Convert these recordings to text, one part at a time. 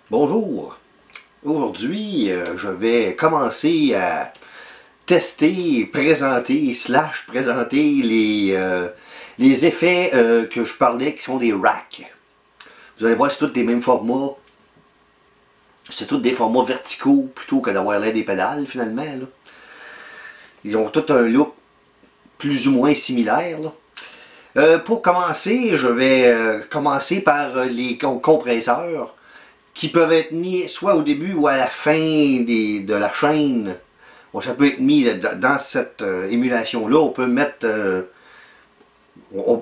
Bonjour, aujourd'hui je vais commencer à tester, présenter les effets que je parlais qui sont des racks. Vous allez voir, c'est tous des mêmes formats, c'est tous des formats verticaux plutôt que d'avoir l'air des pédales finalement. Là. Ils ont tous un look plus ou moins similaire. Pour commencer, je vais commencer par les compresseurs, qui peuvent être mis soit au début ou à la fin de la chaîne. Bon, ça peut être mis dans cette émulation-là. On peut mettre...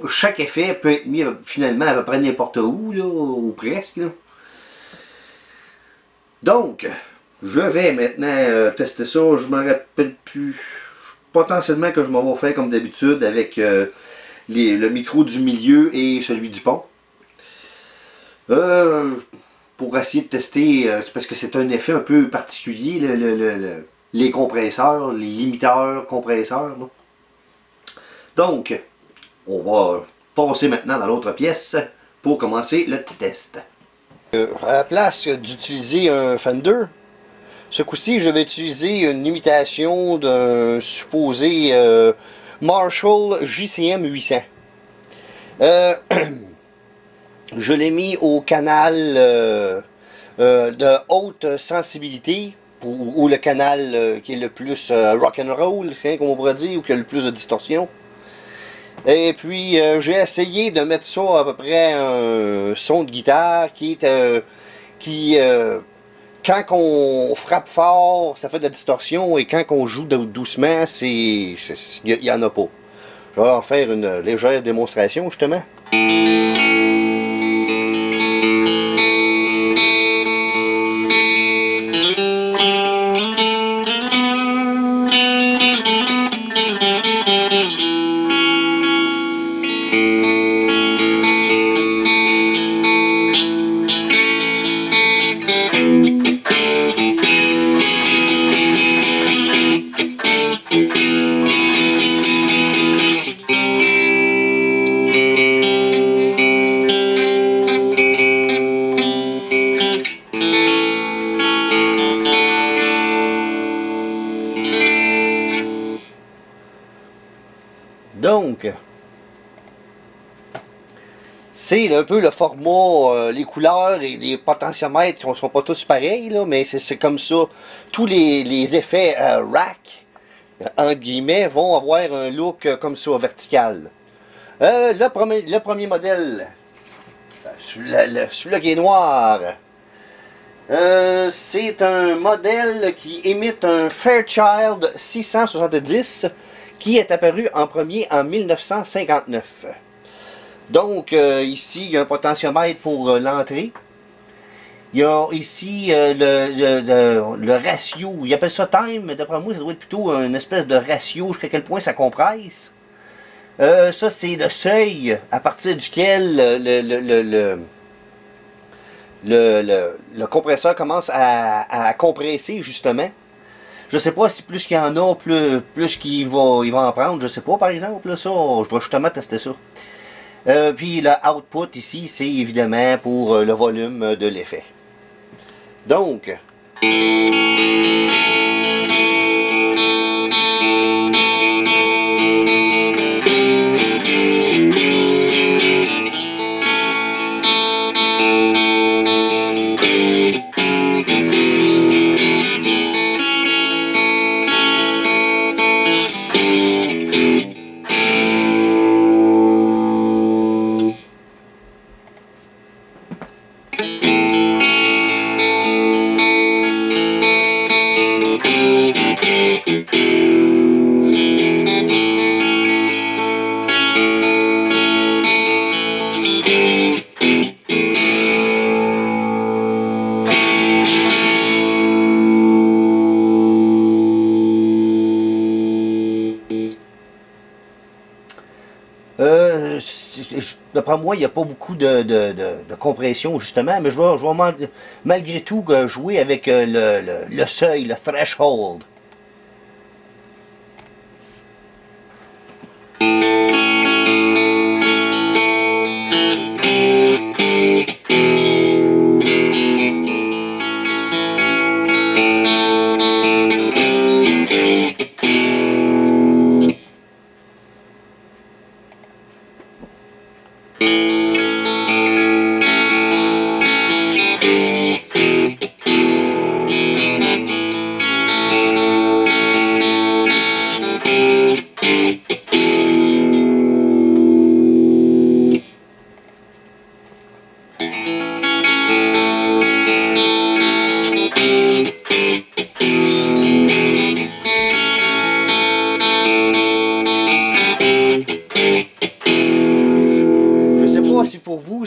chaque effet peut être mis finalement à peu près n'importe où, là, ou presque. Là. Donc, je vais maintenant tester ça. Je ne me rappelle plus. Potentiellement que je m'en vais faire comme d'habitude avec le micro du milieu et celui du pont. Pour essayer de tester, parce que c'est un effet un peu particulier, les compresseurs, les limiteurs compresseurs. Là. Donc, on va passer maintenant dans l'autre pièce pour commencer le petit test. À la place d'utiliser un Fender, ce coup-ci, je vais utiliser une imitation d'un supposé Marshall JCM 800. Je l'ai mis au canal de haute sensibilité, ou le canal qui est le plus rock'n'roll, hein, comme on pourrait dire, ou qui a le plus de distorsion. Et puis j'ai essayé de mettre ça à peu près un son de guitare qui est quand on frappe fort, ça fait de la distorsion, et quand on joue doucement, il n'y en a pas. Je vais en faire une légère démonstration justement. Donc, c'est un peu le format, les couleurs et les potentiomètres ne sont pas tous pareils, là, mais c'est comme ça. Tous les effets rack, entre guillemets, vont avoir un look comme ça, vertical. Le premier modèle, celui-là qui est noir, c'est un modèle qui imite un Fairchild 670 qui est apparu en premier en 1959. Donc, ici, il y a un potentiomètre pour l'entrée. Il y a ici le ratio. Il appelle ça time, mais d'après moi, ça doit être plutôt une espèce de ratio jusqu'à quel point ça compresse. Ça, c'est le seuil à partir duquel le compresseur commence à compresser, justement. Je sais pas si plus qu'il y en a, plus qu'il va en prendre. Je sais pas, par exemple. Là, ça, je dois justement tester ça. Puis le output ici, c'est évidemment pour le volume de l'effet. Donc, d'après moi, il n'y a pas beaucoup de compression, justement, mais je vais malgré tout jouer avec le seuil, le threshold.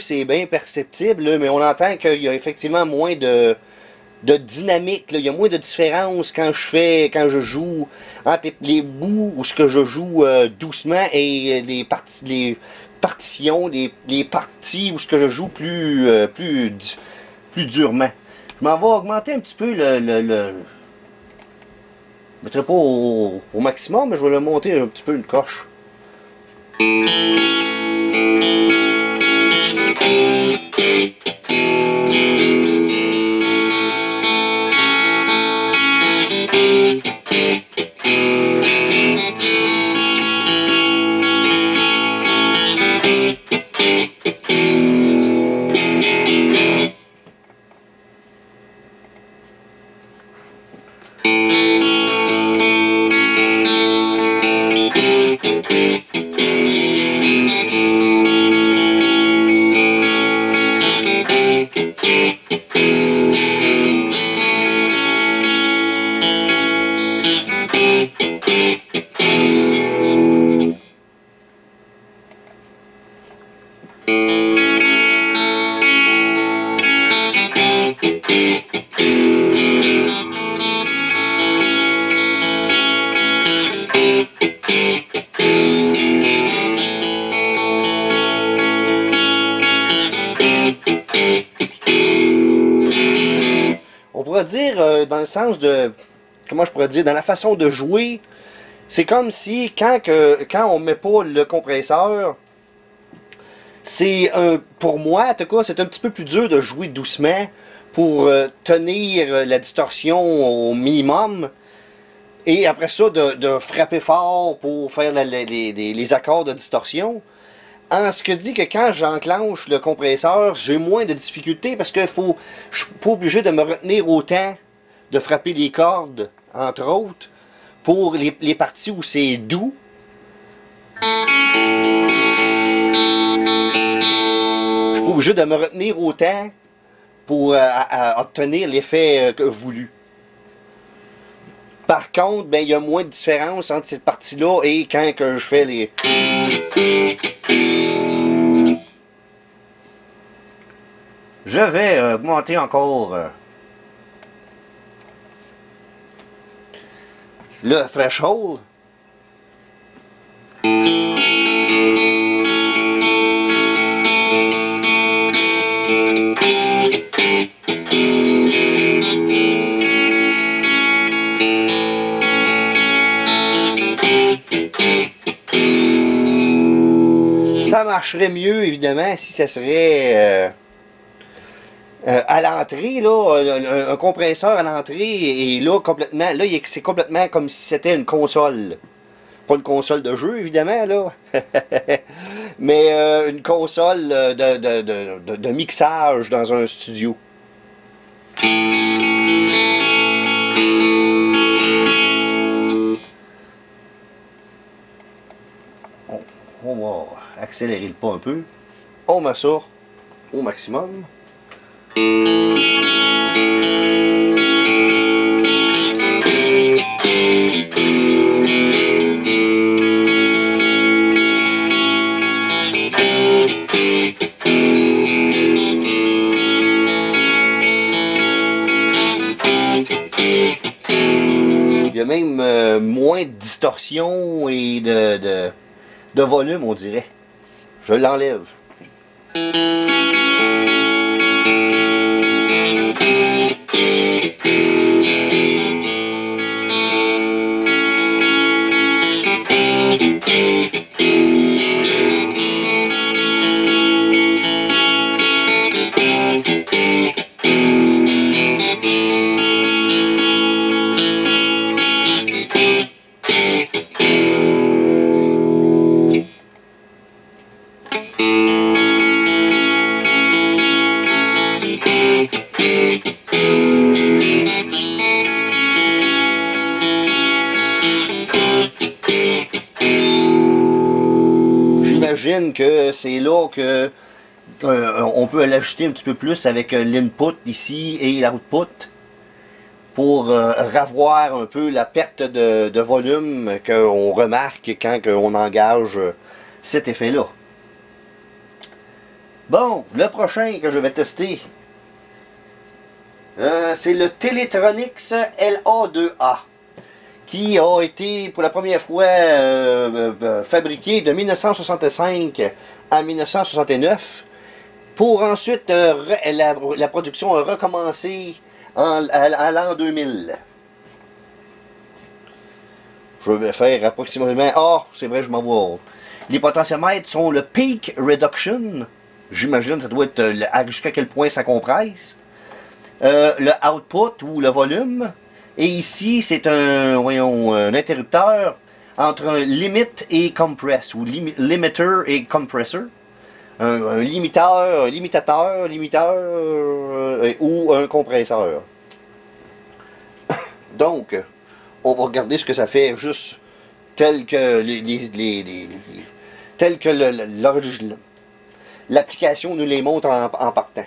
c'est bien perceptible, là, mais on entend qu'il y a effectivement moins de dynamique, là. Il y a moins de différence quand je joue entre les bouts où ce que je joue doucement et les partitions, les parties où ce que je joue plus durement. Je m'en vais augmenter un petit peu je ne mettrai pas au maximum, mais je vais le monter un petit peu une coche. On pourrait dire, dans le sens de, comment je pourrais dire, dans la façon de jouer, c'est comme si quand on met pas le compresseur, c'est pour moi, en tout cas, c'est un petit peu plus dur de jouer doucement pour tenir la distorsion au minimum. Et après ça, de frapper fort pour faire les accords de distorsion. En ce que dit que quand j'enclenche le compresseur, j'ai moins de difficultés parce que je suis pas obligé de me retenir autant, de frapper les cordes, entre autres, pour les parties où c'est doux. Je suis pas obligé de me retenir autant pour obtenir l'effet voulu. Par contre, ben, il y a moins de différence entre cette partie-là et quand que je fais les... Je vais augmenter encore le threshold. Ça marcherait mieux, évidemment, si ça serait à l'entrée, là, un compresseur à l'entrée, et là, complètement, là, c'est complètement comme si c'était une console. Pas une console de jeu, évidemment, là. Mais une console de mixage dans un studio. On va accélérer le pas un peu. On met ça au maximum. Il y a même moins de distorsion et de volume, on dirait. Je l'enlève. J'imagine que c'est là que on peut l'ajouter un petit peu plus avec l'input ici et l'output pour revoir un peu la perte de volume qu'on remarque quand on engage cet effet-là. Bon, le prochain que je vais tester, c'est le Teletronics LA2A, qui a été pour la première fois fabriqué de 1965 à 1969, pour ensuite la production a recommencé à l'an 2000. Je vais faire approximativement... Ah, c'est vrai, je m'en vais. Les potentiomètres sont le Peak Reduction. J'imagine ça doit être jusqu'à quel point ça compresse. Le Output ou le volume. Et ici, c'est un interrupteur entre un Limit et Compress, ou Limiter et Compressor. Un limitateur, ou un compresseur. Donc, on va regarder ce que ça fait juste tel que l'application nous les montre en partant.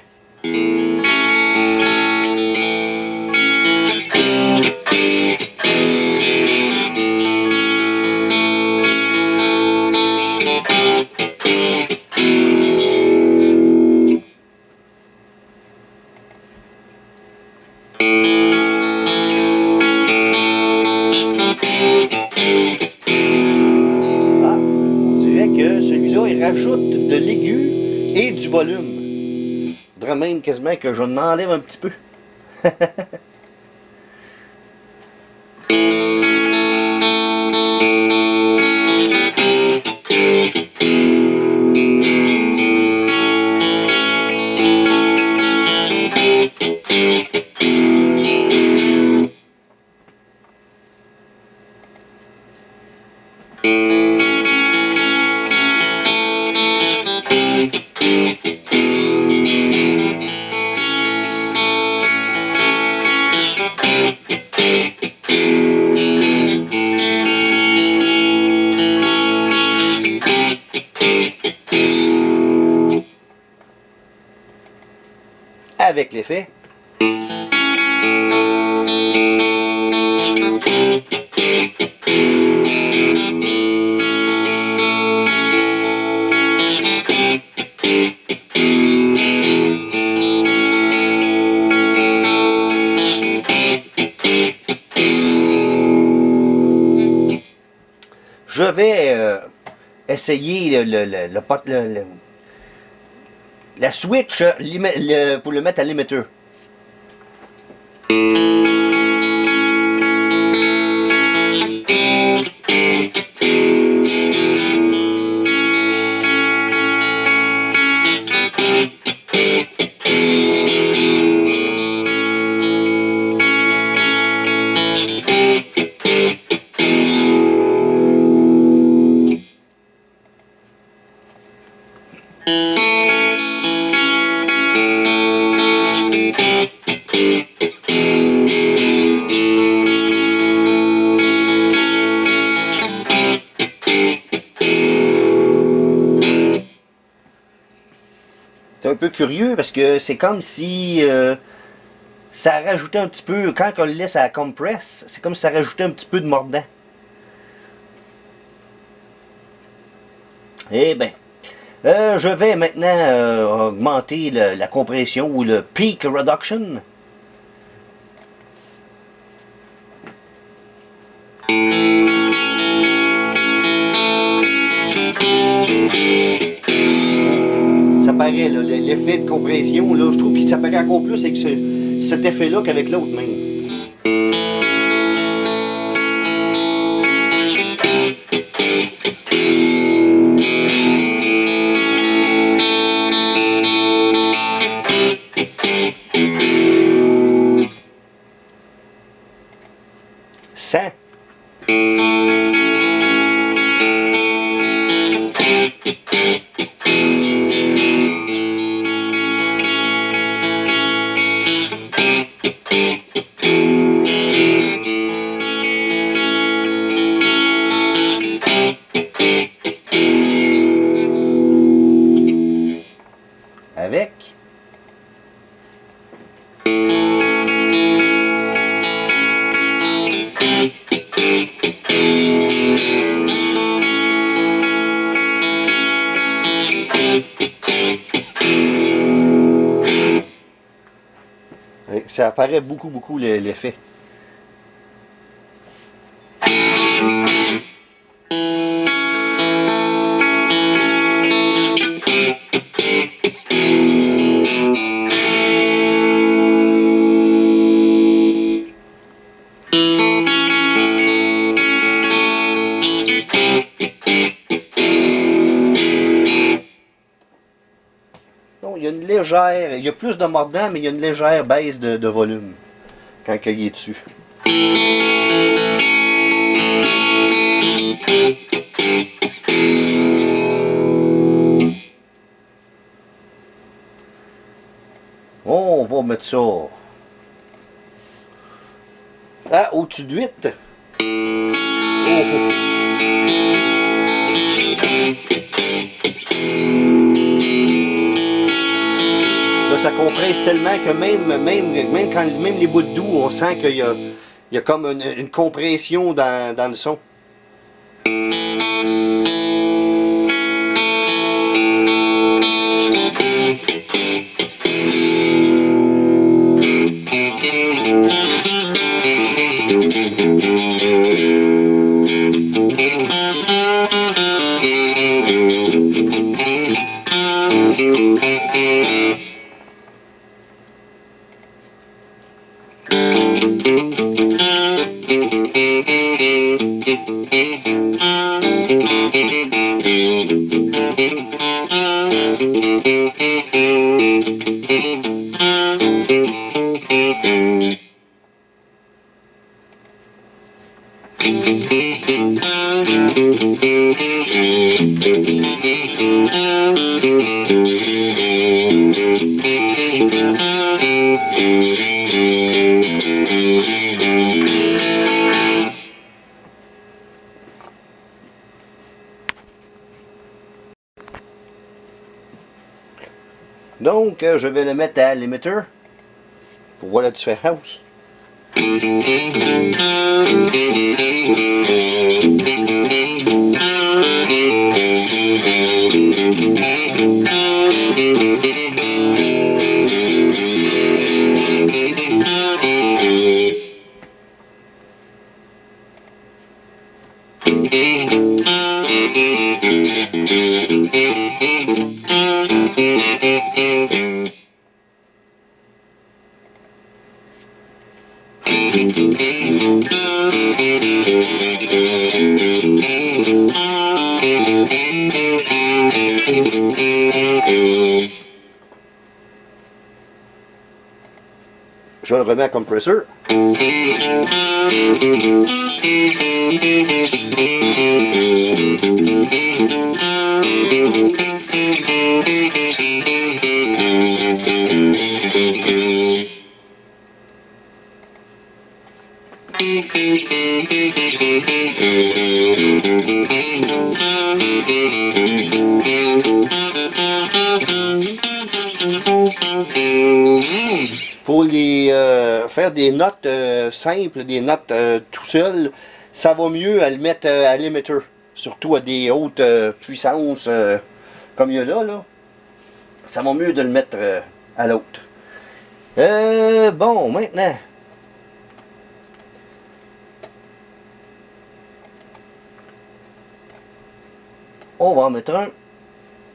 Rajoute de l'aigu et du volume. Je dirais même quasiment que je m'enlève un petit peu. Avec l'effet. Je vais essayer la switch pour le mettre à l'émetteur. C'est un peu curieux parce que c'est comme si ça rajoutait un petit peu, quand on le laisse à compress, c'est comme si ça rajoutait un petit peu de mordant. Eh bien, je vais maintenant augmenter la compression ou le peak reduction. Ça paraît, l'effet de compression, là, je trouve que ça paraît encore plus avec cet effet-là qu'avec l'autre même. Ça. Avec. Ça apparaît beaucoup l'effet. Donc, il y a une légère, il y a plus de mordant, mais il y a une légère baisse de volume quand il est dessus. On va mettre ça au-dessus de 8. Là, ça compresse tellement que même les bouts de doux, on sent qu'il y a comme une compression dans le son. Donc, je vais le mettre à limiter pour voir la différence. Je le remets à compresseur. Pour faire des notes simples, des notes tout seul, ça va mieux à le mettre à limiter, surtout à des hautes puissances comme il y a là. Ça va mieux de le mettre à l'autre. Bon, maintenant, on va en mettre un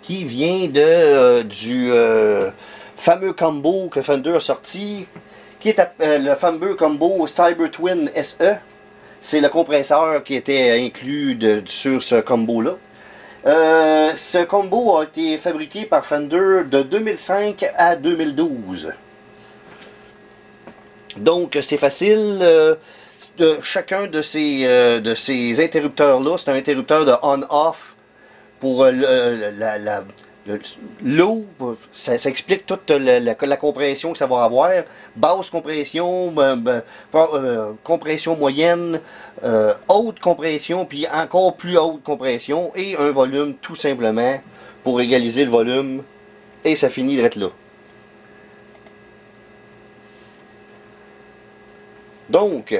qui vient du fameux combo que Fender a sorti, qui est le fameux combo Cyber Twin SE. C'est le compresseur qui était inclus sur ce combo-là. Ce combo a été fabriqué par Fender de 2005 à 2012. Donc c'est facile. Chacun de ces interrupteurs-là, c'est un interrupteur de on-off pour l'eau, ça explique toute la compression que ça va avoir. Basse compression, compression moyenne, haute compression, puis encore plus haute compression, et un volume tout simplement pour égaliser le volume, et ça finit d'être là. Donc,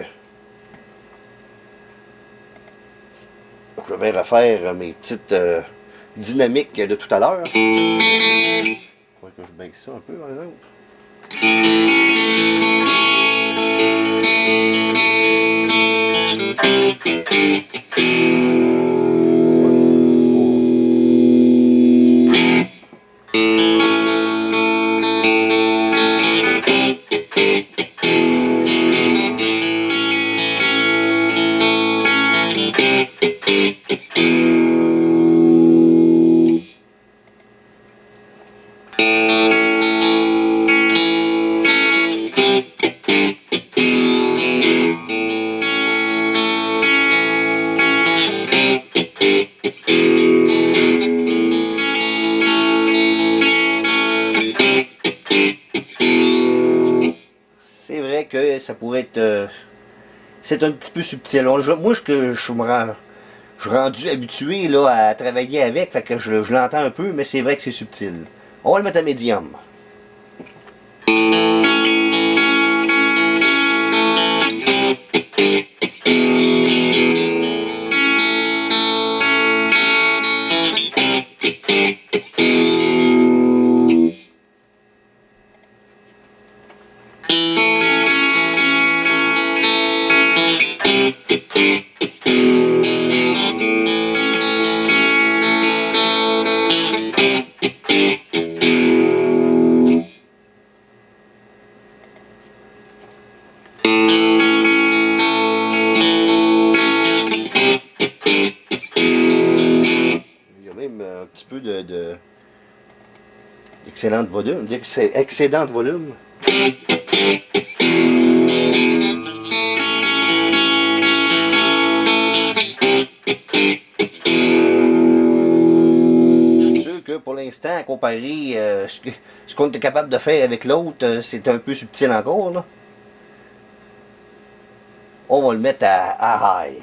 je vais refaire mes petites dynamiques de tout à l'heure. Il faut que je baisse ça un peu par exemple. que ça pourrait être... c'est un petit peu subtil. Alors, moi, je suis rendu habitué là, à travailler avec, fait que je l'entends un peu, mais c'est vrai que c'est subtil. On va le mettre à médium. Un petit peu d'excédent de volume, excédent de volume. Sûr que pour l'instant, comparé ce qu'on était capable de faire avec l'autre, c'est un peu subtil encore, là. On va le mettre à high.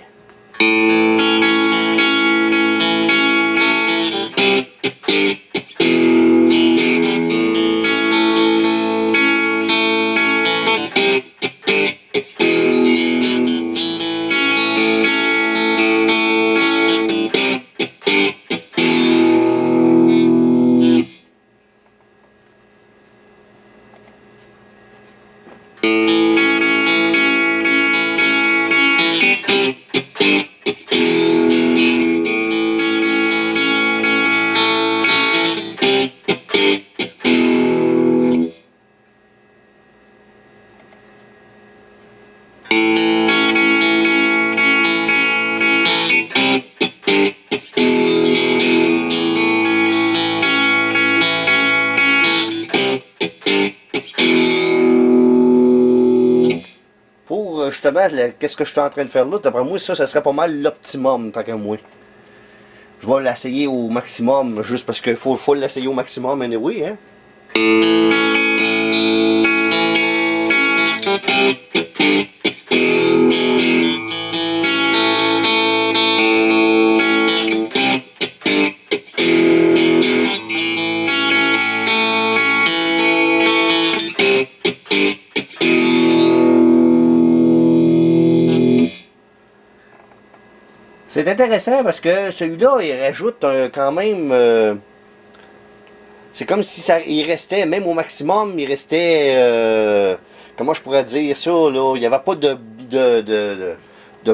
Pour justement, qu'est-ce que je suis en train de faire là, d'après moi, ça serait pas mal l'optimum, tant qu'à moi. Je vais l'essayer au maximum, juste parce qu'il faut l'essayer au maximum anyway, hein. C'est intéressant parce que celui-là, il rajoute quand même... c'est comme si il restait, même au maximum, il restait... comment je pourrais dire ça, là? Il n'y avait pas de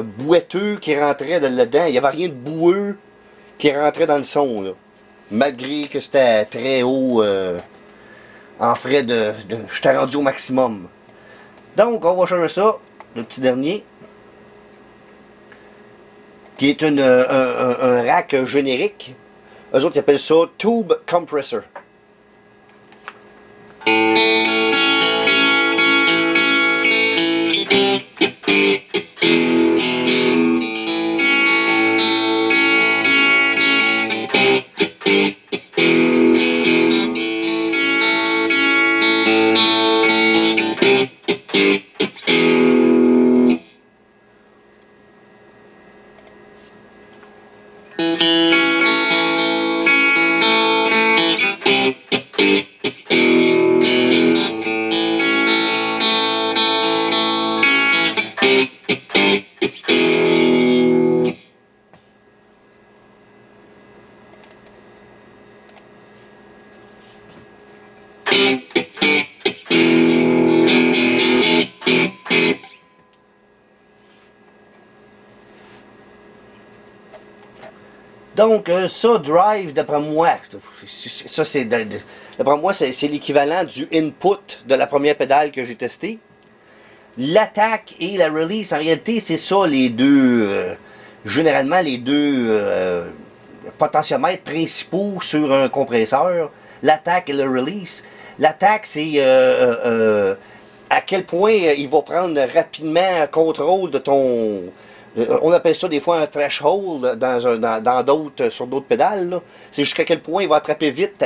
boiteux qui rentrait là-dedans. Il n'y avait rien de boueux qui rentrait dans le son, là. Malgré que c'était très haut en frais j'étais rendu au maximum. Donc, on va changer ça, le petit dernier. Qui est un rack générique. Eux autres ils appellent ça Tube Compressor. Donc, ça, drive, d'après moi, ça c'est d'après moi, c'est l'équivalent du input de la première pédale que j'ai testée. L'attaque et la release, en réalité, c'est ça les deux, généralement les deux potentiomètres principaux sur un compresseur. L'attaque et le release. L'attaque, c'est à quel point il va prendre rapidement contrôle de ton... On appelle ça des fois un threshold sur d'autres pédales. C'est jusqu'à quel point il va attraper vite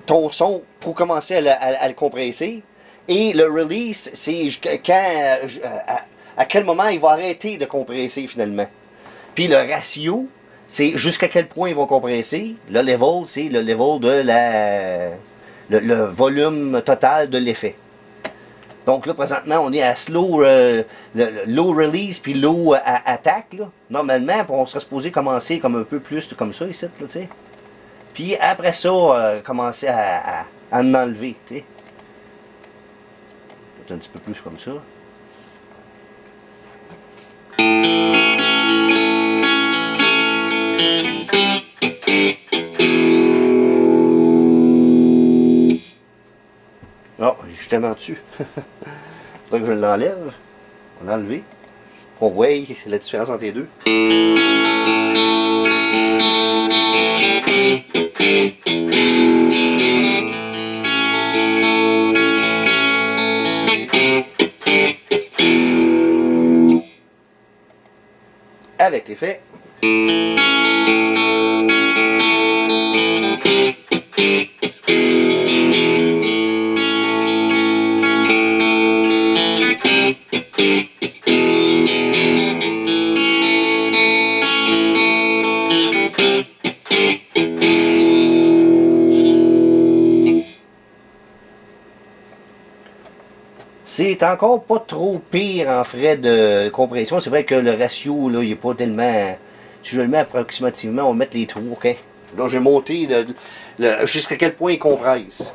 ton son pour commencer à le compresser. Et le release, c'est quand, à quel moment il va arrêter de compresser finalement. Puis le ratio, c'est jusqu'à quel point ils vont compresser. Le level, c'est le level de le volume total de l'effet. Donc là, présentement, on est à low release puis low attack. Là. Normalement, on serait supposé commencer comme un peu plus comme ça ici, tu sais. Puis après ça, commencer à en enlever, tu sais. Peut-être un petit peu plus comme ça. Oh, il est justement dessus. Faudrait que je l'enlève. On l'a enlevé. Qu'on voit la différence entre les deux. Avec l'effet. C'est encore pas trop pire en frais de compression. C'est vrai que le ratio, là, il n'est pas tellement... Si je le mets approximativement, on va mettre les trous, ok? Donc j'ai monté jusqu'à quel point il compresse.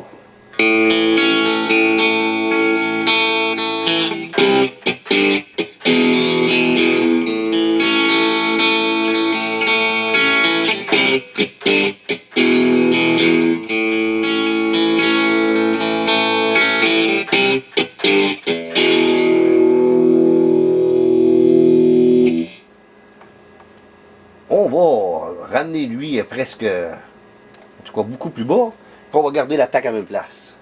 On va ramener lui presque, en tout cas beaucoup plus bas, puis on va garder l'attaque à la même place.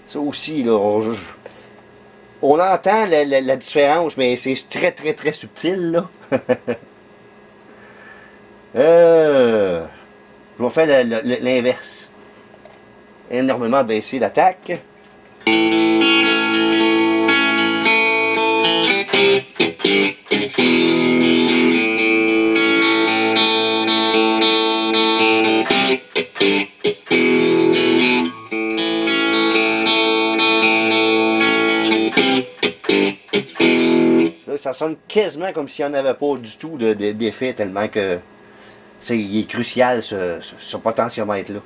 Ça aussi, là, on entend la différence, mais c'est très très très subtil, là. Je vais faire l'inverse. Énormément baisser l'attaque. Là, ça sonne quasiment comme s'il n'y en avait pas du tout d'effet, tellement que il est crucial ce potentiomètre là.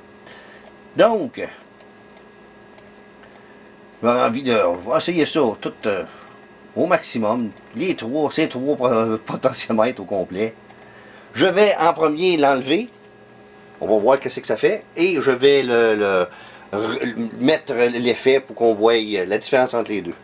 Donc, j'ai envie de essayer ça tout au maximum. Ces trois potentiomètres au complet. Je vais en premier l'enlever. On va voir qu'est-ce que ça fait. Et je vais mettre l'effet pour qu'on voie la différence entre les deux.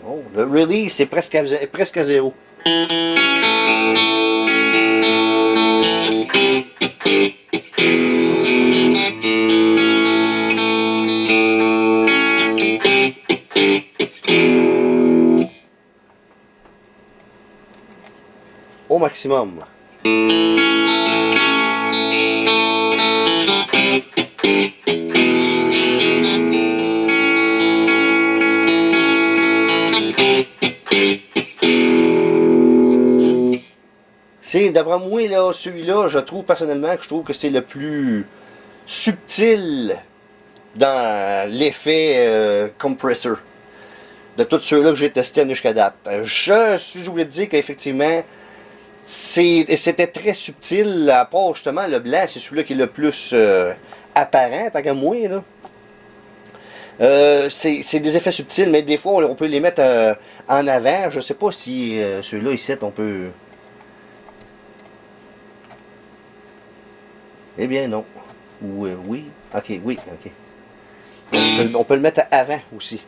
Oh, le release, c'est presque à zéro. au maximum. C'est, d'après moi, là, celui-là, je trouve personnellement que je trouve que c'est le plus subtil dans l'effet compressor de tous ceux-là que j'ai testés jusqu'à date. Je suis obligé de dire qu'effectivement, c'était très subtil, à part justement le blanc, c'est celui-là qui est le plus apparent, tant qu'à moi, là. C'est des effets subtils, mais des fois on peut les mettre en avant. Je sais pas si celui-là ici on peut. Eh bien non. Ou oui. Ok, oui, ok. On peut le mettre avant aussi.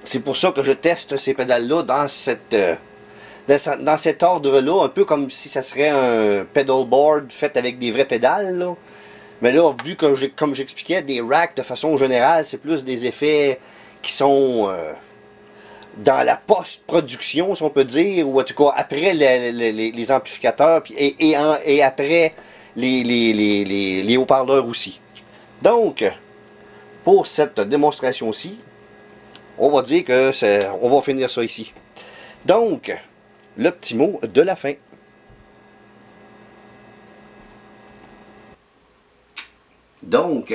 C'est pour ça que je teste ces pédales-là dans cet ordre-là, un peu comme si ça serait un pedalboard fait avec des vraies pédales, là. Mais là, vu que comme j'expliquais, des racks de façon générale, c'est plus des effets qui sont dans la post-production, si on peut dire, ou en tout cas après les amplificateurs et après les haut-parleurs aussi. Donc, pour cette démonstration-ci, on va dire que on va finir ça ici. Donc, le petit mot de la fin. Donc,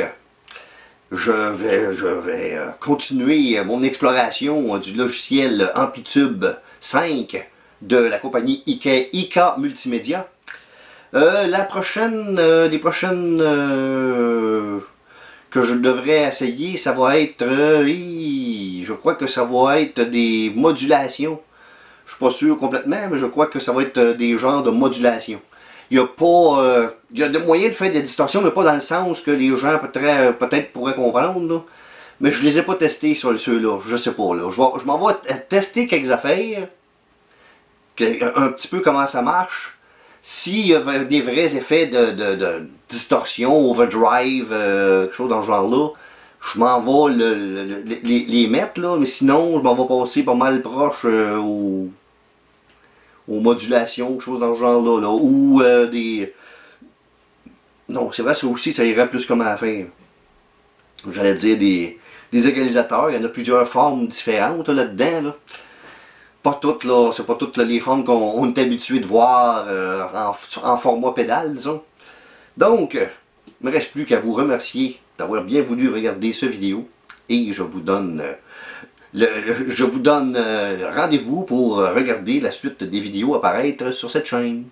je vais continuer mon exploration du logiciel Amplitube 5 de la compagnie IK Multimédia. Les prochaines que je devrais essayer, ça va être, je crois que ça va être des modulations. Je suis pas sûr complètement, mais je crois que ça va être des genres de modulation. Il y a pas, il y a des moyens de faire des distorsions, mais pas dans le sens que les gens peut-être pourraient comprendre, là. Mais je les ai pas testés sur ceux-là, je sais pas, là. Je m'en vais tester quelques affaires, un petit peu comment ça marche. S'il y a des vrais effets de distorsion, overdrive, quelque chose dans ce genre-là, je m'en vais les mettre, là, mais sinon, je m'en vais passer pas mal proche aux modulations, quelque chose dans ce genre-là, là, ou des... Non, c'est vrai, ça aussi, ça irait plus comme à la fin. J'allais dire des égalisateurs, il y en a plusieurs formes différentes là-dedans, là. Pas toutes, là, c'est pas toutes là, les formes qu'on est habitué de voir en format pédale, disons. Donc, il ne me reste plus qu'à vous remercier d'avoir bien voulu regarder cette vidéo. Et je vous donne, rendez-vous pour regarder la suite des vidéos apparaître sur cette chaîne.